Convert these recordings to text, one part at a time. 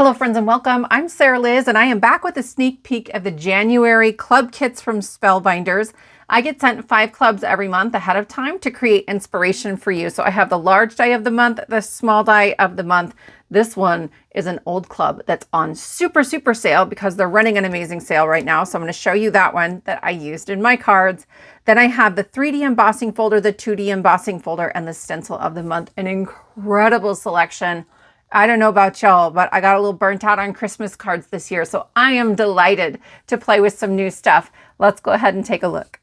Hello friends and welcome. I'm Sarah Liz and I am back with a sneak peek of the January club kits from Spellbinders. I get sent 5 clubs every month ahead of time to create inspiration for you. So I have the large die of the month, the small die of the month. This one is an old club that's on super sale because they're running an amazing sale right now. So I'm going to show you that one that I used in my cards. Then I have the 3D embossing folder, the 2D embossing folder, and the stencil of the month. An incredible selection. I don't know about y'all, but I got a little burnt out on Christmas cards this year, so I am delighted to play with some new stuff. Let's go ahead and take a look.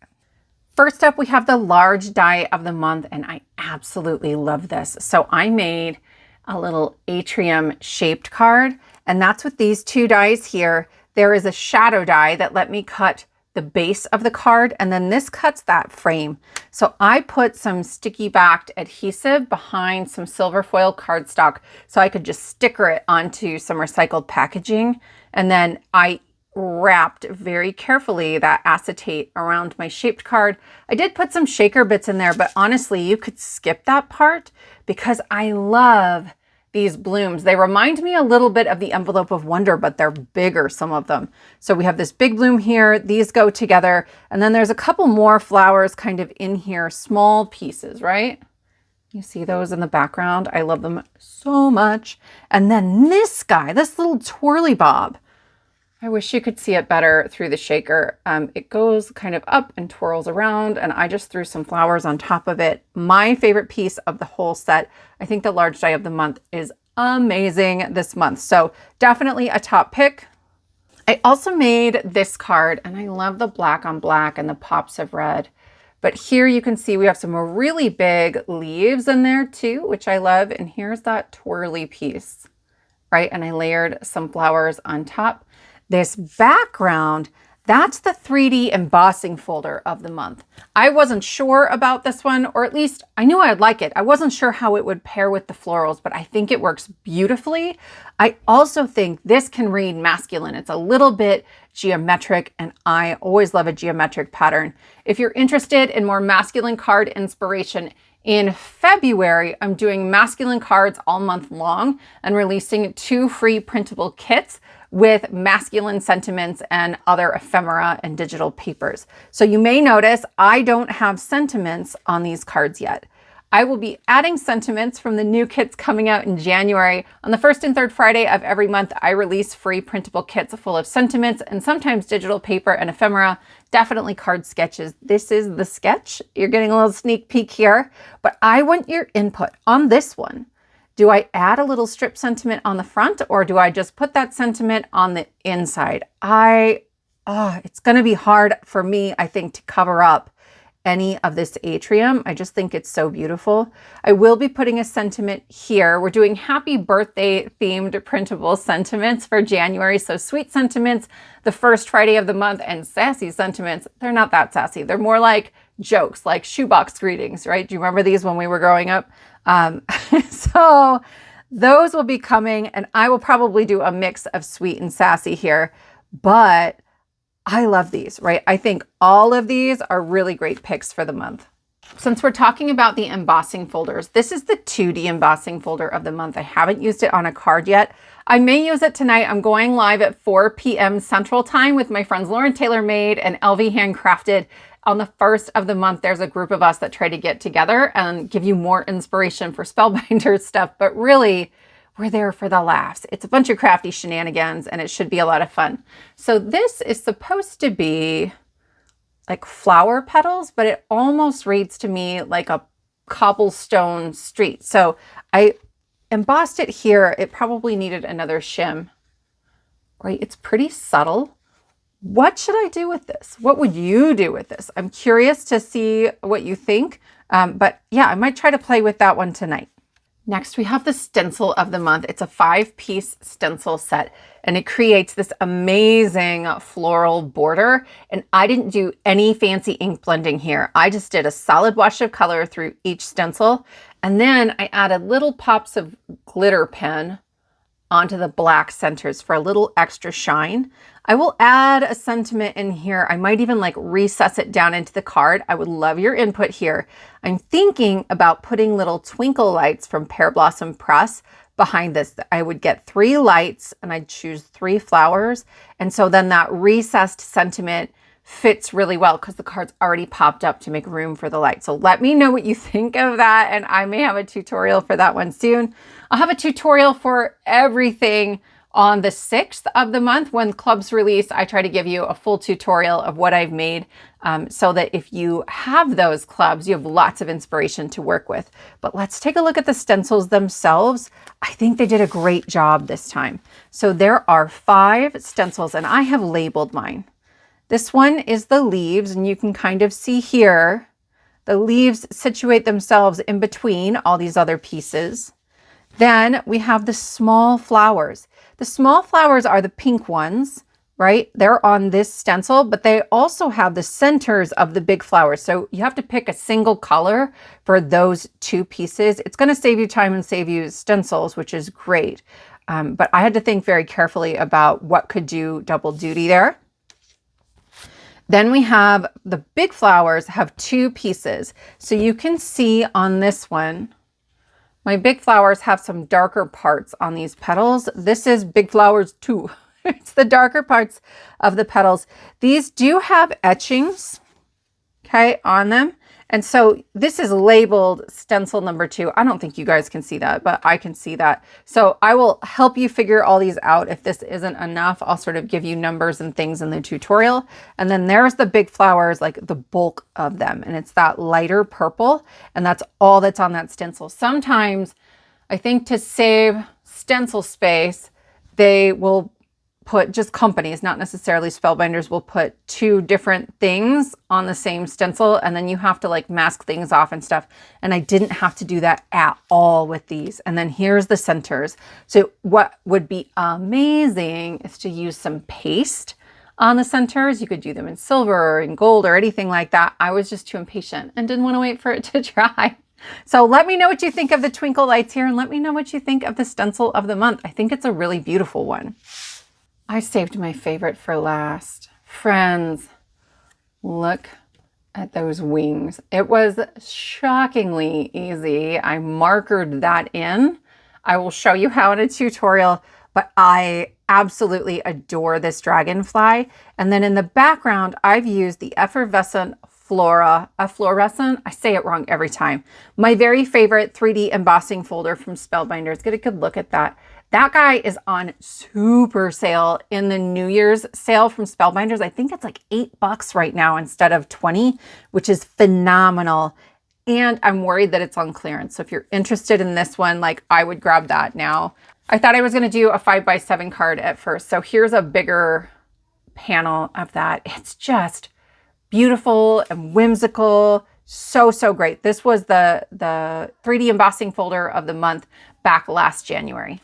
First up, we have the large die of the month, and I absolutely love this. So I made a little atrium shaped card, and that's with these 2 dies here. There is a shadow die that let me cut the base of the card, and then this cuts that frame. So I put some sticky backed adhesive behind some silver foil cardstock so I could just sticker it onto some recycled packaging. And then I wrapped very carefully that acetate around my shaped card. I did put some shaker bits in there, but honestly, you could skip that part because I love these blooms. They remind me a little bit of the Envelope of Wonder, but they're bigger, some of them. So we have this big bloom here. These go together. And then there's a couple more flowers kind of in here, small pieces, right? You see those in the background? I love them so much. And then this guy, this little twirly bob. I wish you could see it better through the shaker. It goes kind of up and twirls around, and I just threw some flowers on top of it. My favorite piece of the whole set. I think the large die of the month is amazing this month. So definitely a top pick. I also made this card, and I love the black on black and the pops of red. But here you can see we have some really big leaves in there too, which I love. And here's that twirly piece, right? And I layered some flowers on top. This background, that's the 3D embossing folder of the month. I wasn't sure about this one, or at least I knew I'd like it. I wasn't sure how it would pair with the florals, but I think it works beautifully. I also think this can read masculine. It's a little bit geometric, and I always love a geometric pattern. If you're interested in more masculine card inspiration, in February, I'm doing masculine cards all month long and releasing 2 free printable kits with masculine sentiments and other ephemera and digital papers. So you may notice I don't have sentiments on these cards yet. I will be adding sentiments from the new kits coming out in January. On the 1st and 3rd Friday of every month, I release free printable kits full of sentiments and sometimes digital paper and ephemera, definitely card sketches. This is the sketch. You're getting a little sneak peek here, but I want your input on this one. Do I add a little strip sentiment on the front, or do I just put that sentiment on the inside? It's going to be hard for me, I think, to cover up any of this atrium. I just think it's so beautiful. I will be putting a sentiment here. We're doing happy birthday themed printable sentiments for January. So sweet sentiments the 1st Friday of the month, and sassy sentiments, they're not that sassy. They're more like jokes, like shoebox greetings, right? Do you remember these when we were growing up? So those will be coming, and I will probably do a mix of sweet and sassy here, but I love these, right? I think all of these are really great picks for the month. Since we're talking about the embossing folders, this is the 2D embossing folder of the month. I haven't used it on a card yet. I may use it tonight. I'm going live at 4 p.m. Central Time with my friends Lauren Taylor Made and LV Handcrafted. On the 1st of the month, there's a group of us that try to get together and give you more inspiration for Spellbinders stuff, but really, we're there for the laughs. It's a bunch of crafty shenanigans, and it should be a lot of fun. So this is supposed to be like flower petals, but it almost reads to me like a cobblestone street. So I embossed it here. It probably needed another shim, right? It's pretty subtle. What should I do with this? What would you do with this? I'm curious to see what you think. But yeah, I might try to play with that one tonight. Next, we have the stencil of the month. It's a 5-piece stencil set, and it creates this amazing floral border. And I didn't do any fancy ink blending here. I just did a solid wash of color through each stencil. And then I added little pops of glitter pen onto the black centers for a little extra shine. I will add a sentiment in here. I might even like recess it down into the card. I would love your input here. I'm thinking about putting little twinkle lights from Pear Blossom Press behind this. I would get 3 lights and I'd choose 3 flowers. And so then that recessed sentiment fits really well because the card's already popped up to make room for the light. So let me know what you think of that. And I may have a tutorial for that one soon. I'll have a tutorial for everything on the 6th of the month when clubs release. I try to give you a full tutorial of what I've made so that if you have those clubs, you have lots of inspiration to work with. But let's take a look at the stencils themselves. I think they did a great job this time. So there are 5 stencils and I have labeled mine. This one is the leaves, and you can kind of see here, the leaves situate themselves in between all these other pieces. Then we have the small flowers. The small flowers are the pink ones, right? They're on this stencil, but they also have the centers of the big flowers. So you have to pick a single color for those 2 pieces. It's going to save you time and save you stencils, which is great. But I had to think very carefully about what could do double duty there. Then we have the big flowers have 2 pieces. So you can see on this one, my big flowers have some darker parts on these petals. This is big flowers 2. It's the darker parts of the petals. These do have etchings, okay, on them. And so this is labeled stencil number 2. I don't think you guys can see that, but I can see that. So I will help you figure all these out. If this isn't enough, I'll sort of give you numbers and things in the tutorial. And then there's the big flowers, like the bulk of them. And it's that lighter purple. And that's all that's on that stencil. Sometimes I think to save stencil space, they will put, just companies, not necessarily Spellbinders, will put 2 different things on the same stencil, and then you have to like mask things off and stuff. And I didn't have to do that at all with these. And then here's the centers. So what would be amazing is to use some paste on the centers. You could do them in silver or in gold or anything like that. I was just too impatient and didn't want to wait for it to dry. So let me know what you think of the twinkle lights here, and let me know what you think of the stencil of the month. I think it's a really beautiful one. I saved my favorite for last. Friends, look at those wings. It was shockingly easy. I markered that in. I will show you how in a tutorial, but I absolutely adore this dragonfly. And then in the background, I've used the effervescent FLORA, efflorescent. I say it wrong every time. My very favorite 3D embossing folder from Spellbinders. Get a good look at that. That guy is on super sale in the New Year's sale from Spellbinders. I think it's like $8 right now instead of 20, which is phenomenal. And I'm worried that it's on clearance. So if you're interested in this one, like I would grab that now. I thought I was going to do a 5x7 card at first. So here's a bigger panel of that. It's just beautiful and whimsical. So, so great. This was the 3D embossing folder of the month back last January.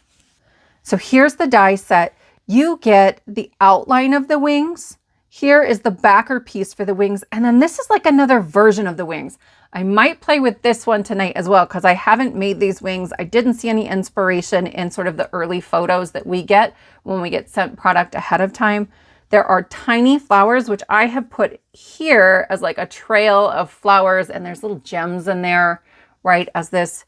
So here's the die set. You get the outline of the wings. Here is the backer piece for the wings. And then this is like another version of the wings. I might play with this one tonight as well because I haven't made these wings. I didn't see any inspiration in sort of the early photos that we get when we get sent product ahead of time. There are tiny flowers, which I have put here as like a trail of flowers, and there's little gems in there, right, as this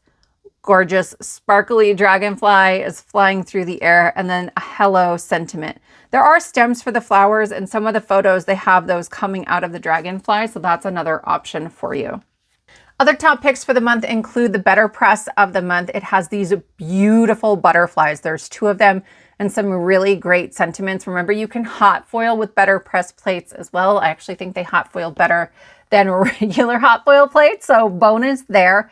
gorgeous sparkly dragonfly is flying through the air, and then a hello sentiment. There are stems for the flowers, and some of the photos, they have those coming out of the dragonfly, so that's another option for you. Other top picks for the month include the Better Press of the month. It has these beautiful butterflies. There's 2 of them and some really great sentiments. Remember, you can hot foil with Better Press plates as well. I actually think they hot foil better than regular hot foil plates, so bonus there.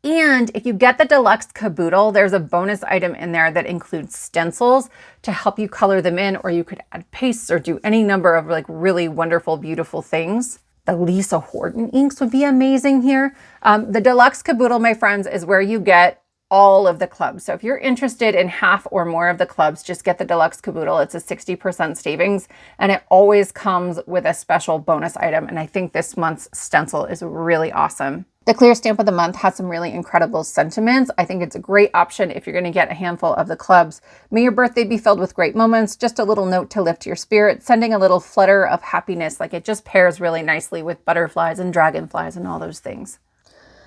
And if you get the deluxe caboodle, there's a bonus item in there that includes stencils to help you color them in, or you could add pastes or do any number of like really wonderful, beautiful things. The Lisa Horton inks would be amazing here. The deluxe caboodle, my friends, is where you get all of the clubs. So if you're interested in half or more of the clubs, just get the deluxe caboodle. It's a 60% savings, and it always comes with a special bonus item. And I think this month's stencil is really awesome. The clear stamp of the month has some really incredible sentiments. I think it's a great option if you're going to get a handful of the clubs. May your birthday be filled with great moments. Just a little note to lift your spirit, sending a little flutter of happiness. Like it just pairs really nicely with butterflies and dragonflies and all those things.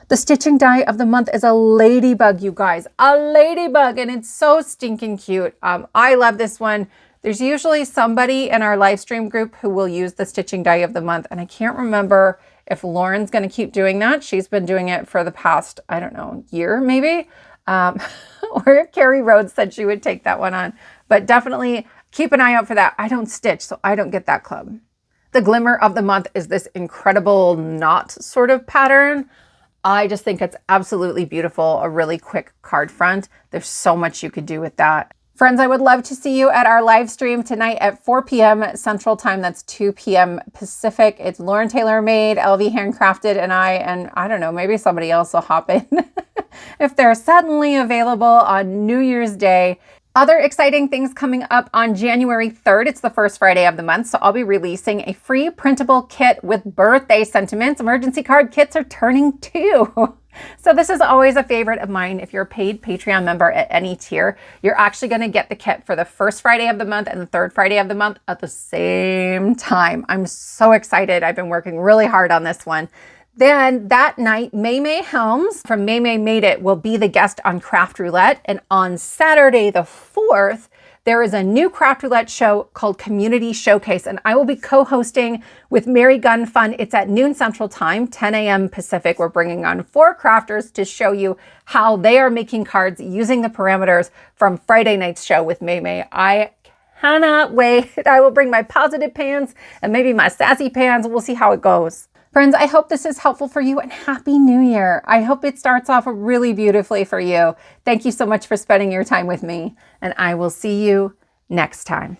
The stitching die of the month is a ladybug, you guys. A ladybug, and it's so stinking cute. I love this one. There's usually somebody in our live stream group who will use the stitching die of the month, and I can't remember if Lauren's going to keep doing that. She's been doing it for the past, I don't know, year maybe. Or Carrie Rhodes said she would take that one on. But definitely keep an eye out for that. I don't stitch, so I don't get that club. The glimmer of the month is this incredible knot sort of pattern. I just think it's absolutely beautiful. A really quick card front. There's so much you could do with that. Friends, I would love to see you at our live stream tonight at 4 p.m. Central Time. That's 2 p.m. Pacific. It's Lauren Taylor Made, LV Handcrafted, and I don't know, maybe somebody else will hop in if they're suddenly available on New Year's Day. Other exciting things coming up on January 3rd. It's the first Friday of the month, so I'll be releasing a free printable kit with birthday sentiments. Emergency card kits are turning 2. So this is always a favorite of mine. If you're a paid Patreon member at any tier, you're actually going to get the kit for the first Friday of the month and the third Friday of the month at the same time. I'm so excited. I've been working really hard on this one. Then that night, May Helms from May Made It will be the guest on Craft Roulette. And on Saturday the 4th, there is a new Craft Roulette show called Community Showcase, and I will be co-hosting with Mary Gunn Fun. It's at noon Central Time, 10 a.m. Pacific. We're bringing on 4 crafters to show you how they are making cards using the parameters from Friday night's show with May. I cannot wait. I will bring my positive pans and maybe my sassy pans. We'll see how it goes. Friends, I hope this is helpful for you, and Happy New Year. I hope it starts off really beautifully for you. Thank you so much for spending your time with me, and I will see you next time.